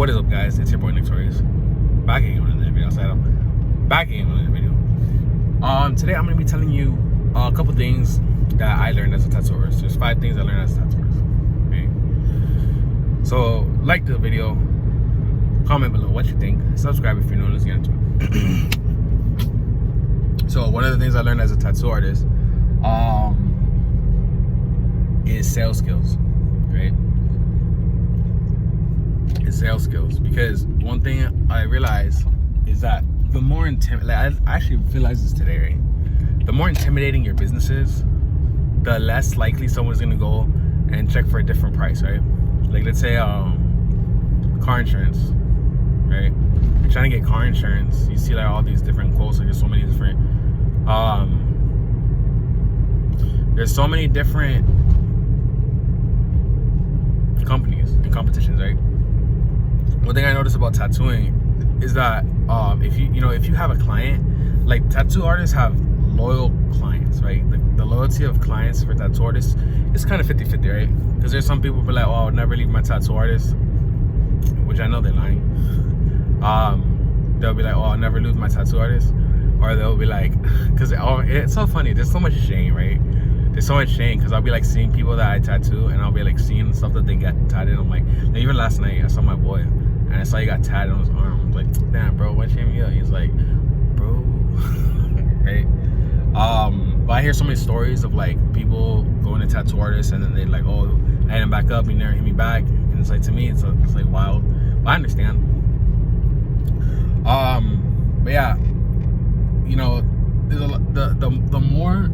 What is up, guys? It's your boy Torius. Back again with another video. Back again with another video. Today I'm gonna be telling you a couple things that I learned as a tattoo artist. There's 5 things I learned as a tattoo artist. Okay. So like the video, comment below what you think, subscribe if you're new. Let's get into it. So one of the things I learned as a tattoo artist is sales skills, right? Is sales skills, because one thing I realized is that the more I actually realized this today, right? The more intimidating your business is, the less likely someone's gonna go and check for a different price, right? Like let's say car insurance, right? You're trying to get car insurance, you see like all these different quotes, like there's so many different companies and competitions, right? One thing I noticed about tattooing is that if you have a client, like tattoo artists have loyal clients, right? The loyalty of clients for tattoo artists is kind of 50-50, right? Because there's some people who be like, oh, I'll never leave my tattoo artist, which I know they're lying. They'll be like, oh, I'll never lose my tattoo artist. Or they'll be like, because it's so funny, there's so much shame, right? There's so much shame, because I'll be like seeing people that I tattoo, and I'll be like seeing stuff that they get tatted. I'm like, even last night I saw my boy, and I saw he got tatted on his arm. I was like, damn, bro, what shaming you up? He's like, bro, right? But I hear so many stories of like people going to tattoo artists, and then they're like, oh, I hit him back up, he never hit me back, and it's like, to me, it's like wild. But I understand. But yeah, you know, the more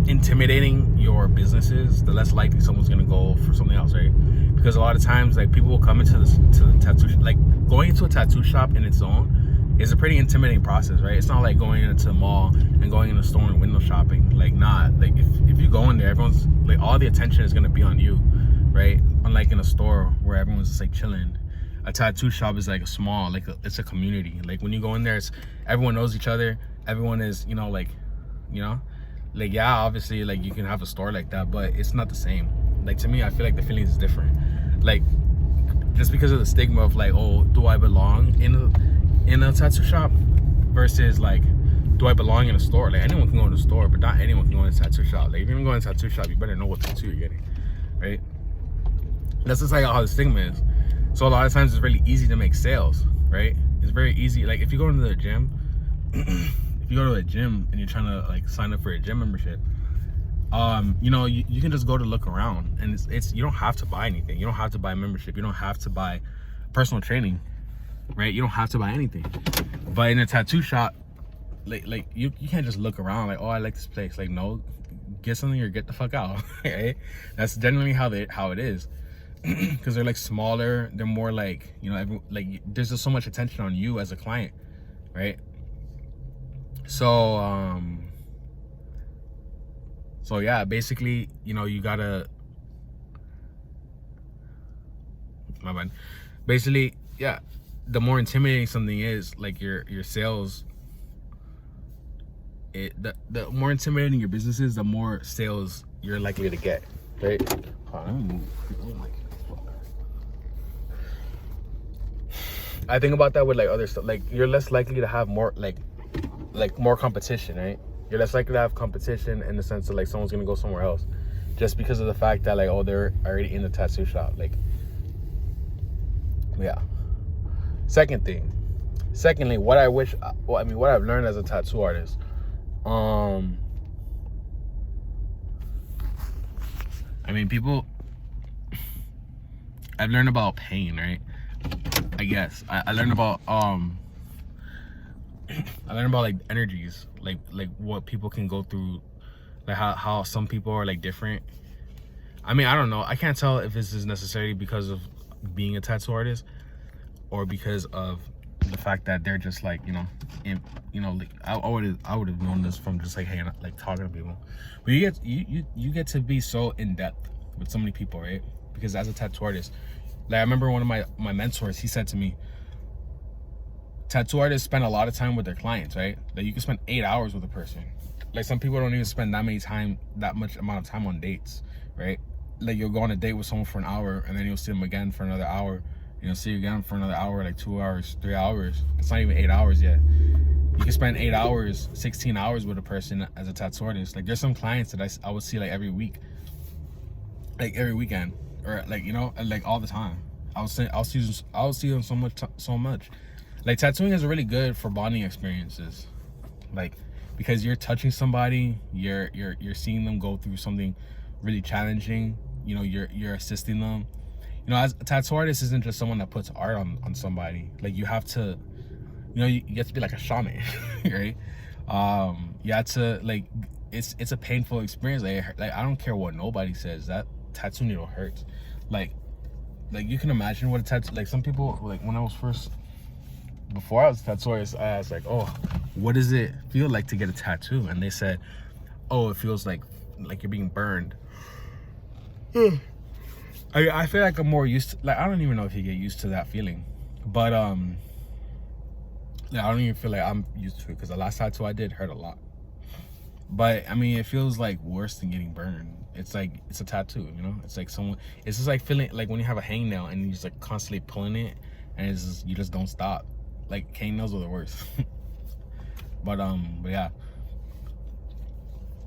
intimidating your business is, the less likely someone's gonna go for something else, right? Because a lot of times, like, people will come into the tattoo, like going into a tattoo shop in its own is a pretty intimidating process, right? It's not like going into the mall and going in a store and window shopping. Like, like if you go in there, everyone's like, all the attention is gonna be on you, right? Unlike in a store where everyone's just like chilling. A tattoo shop is like a small, like it's a community. Like when you go in there, it's everyone knows each other. Everyone is, like yeah, obviously, like you can have a store like that, but it's not the same. Like, to me, I feel like the feeling is different. Like, just because of the stigma of like, oh, do I belong in a tattoo shop versus like, do I belong in a store? Like, anyone can go in a store, but not anyone can go in a tattoo shop. Like, if you're gonna go in a tattoo shop, you better know what tattoo you're getting, right? That's just like how the stigma is. So a lot of times it's really easy to make sales, right? It's very easy. Like, if you go into the gym, if you go to a gym and you're trying to like sign up for a gym membership, you can just go to look around, and it's you don't have to buy anything. You don't have to buy a membership. You don't have to buy personal training, right? You don't have to buy anything. But in a tattoo shop, like you can't just look around like, oh, I like this place. Like, no, get something or get the fuck out, right? That's generally how it is. Because they're like smaller, they're more like, there's just so much attention on you as a client, right? So yeah, basically, you gotta, my bad. Basically, yeah, the more intimidating something is, like your sales, the more intimidating your business is, the more sales you're likely to get, right? Hold on, let me move. Oh my God. I think about that with like other stuff. Like, you're less likely to have more like more competition, right? You're less likely to have competition in the sense that like someone's gonna go somewhere else just because of the fact that like, oh, they're already in the tattoo shop. Like, yeah. Secondly, what I've learned as a tattoo artist, I've learned about pain, right? I guess I learned about like energies, like what people can go through, like how some people are like different. I don't know. I can't tell if this is necessarily because of being a tattoo artist or because of the fact that they're just like, like I would have known this from just like hanging out, like talking to people. But you get to be so in depth with so many people, right? Because as a tattoo artist, like, I remember one of my mentors, he said to me, tattoo artists spend a lot of time with their clients, right? Like, you can spend 8 hours with a person. Like, some people don't even spend that much amount of time on dates, right? Like, you'll go on a date with someone for an hour, and then you'll see them again for another hour, You know, say you get them for another hour, like 2 hours, 3 hours. It's not even 8 hours yet. You can spend 8 hours, 16 hours with a person as a tattoo artist. Like, there's some clients that I would see like every week, like every weekend, or like, you know, like all the time. I'll see them so much. Like, tattooing is really good for bonding experiences, like, because you're touching somebody, you're seeing them go through something really challenging. You know, you're assisting them. You know, as a tattoo artist isn't just someone that puts art on somebody. Like, you have to, you know, you have to be like a shaman, right? You have to, like, it's a painful experience. Like I don't care what nobody says, that tattoo needle hurts. Like you can imagine what a tattoo, like, some people, like, when I was before I was a tattoo artist, I asked, like, oh, what does it feel like to get a tattoo? And they said, oh, it feels like you're being burned. I feel like I'm more used to, like, I don't even know if you get used to that feeling, but yeah, I don't even feel like I'm used to it, because the last tattoo I did hurt a lot. But I mean, it feels like worse than getting burned. It's like, it's a tattoo, you know? It's like it's just like feeling like when you have a hangnail and you just like constantly pulling it, and it's just, you just don't stop. Like, hangnails are the worst. but yeah.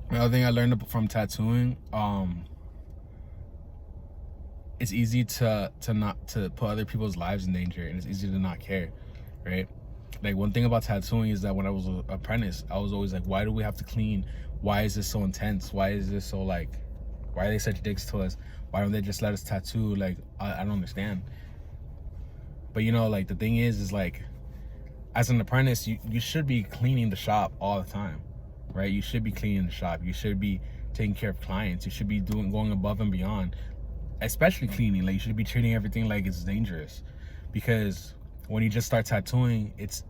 Another thing I learned from tattooing, it's easy to not to put other people's lives in danger, and it's easy to not care, right? Like, one thing about tattooing is that when I was an apprentice, I was always like, why do we have to clean? Why is this so intense? Why is this so, like, why are they such dicks to us? Why don't they just let us tattoo? Like, I don't understand. But, you know, like, the thing is like, as an apprentice, you should be cleaning the shop all the time, right? You should be cleaning the shop. You should be taking care of clients. You should be going above and beyond, especially cleaning. Like, you should be treating everything like it's dangerous, because when you just start tattooing, it's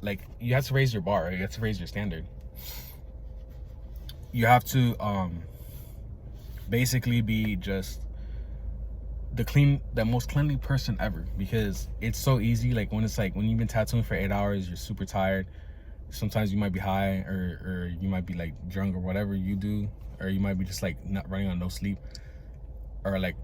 like, you have to raise your bar, right? You have to raise your standard. You have to basically be just the most cleanly person ever, because it's so easy. Like, when you've been tattooing for 8 hours, you're super tired. Sometimes you might be high, or you might be like drunk, or whatever you do, or you might be just like not running on no sleep, or like,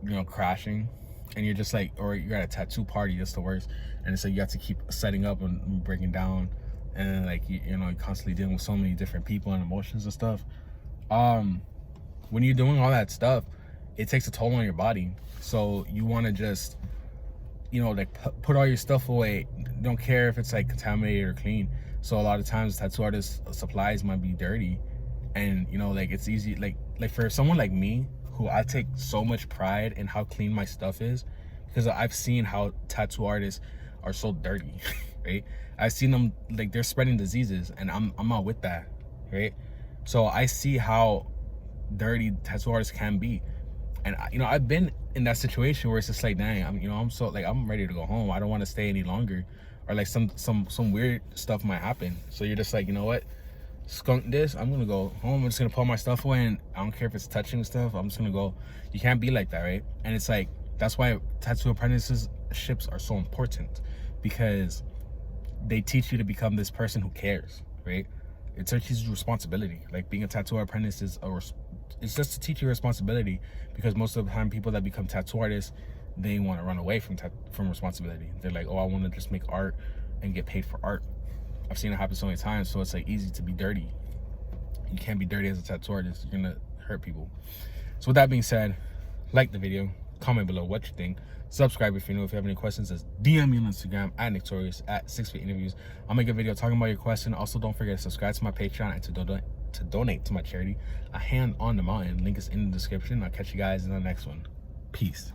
you know, crashing, and you're just like, or you're at a tattoo party, that's the worst, and it's like you have to keep setting up and breaking down, and then, like, you know, you're constantly dealing with so many different people and emotions and stuff. When you're doing all that stuff, it takes a toll on your body. So you want to just, you know, like, put all your stuff away. Don't care if it's like contaminated or clean. So a lot of times tattoo artists' supplies might be dirty, and, you know, like, it's easy, like for someone like me, who I take so much pride in how clean my stuff is, because I've seen how tattoo artists are so dirty, right? I've seen them, like, they're spreading diseases, and I'm not with that, right? So I see how dirty tattoo artists can be, and you know, I've been in that situation where it's just like, dang, I'm so, like, I'm ready to go home. I don't want to stay any longer, or like some weird stuff might happen. So you're just like, you know what? Skunk this, I'm gonna go home. I'm just gonna put my stuff away, and I don't care if it's touching stuff. I'm just gonna go. You can't be like that, right? And it's like, that's why tattoo apprenticeships are so important, because they teach you to become this person who cares, right? It teaches you responsibility. Like, being a tattoo apprentice it's just to teach you responsibility, because most of the time people that become tattoo artists, they want to run away from responsibility. They're like, oh, I want to just make art and get paid for art. I've seen it happen so many times. So it's like easy to be dirty. You can't be dirty as a tattoo artist. You're gonna hurt people. So with that being said, like the video, comment below what you think, subscribe if you're new. If you have any questions, just DM me on Instagram at Torius at 6 Feet Interviews. I'll make a video talking about your question. Also, don't forget to subscribe to my Patreon and to donate to my charity, A Hand on the Mountain. Link is in the description. I'll catch you guys in the next one. Peace.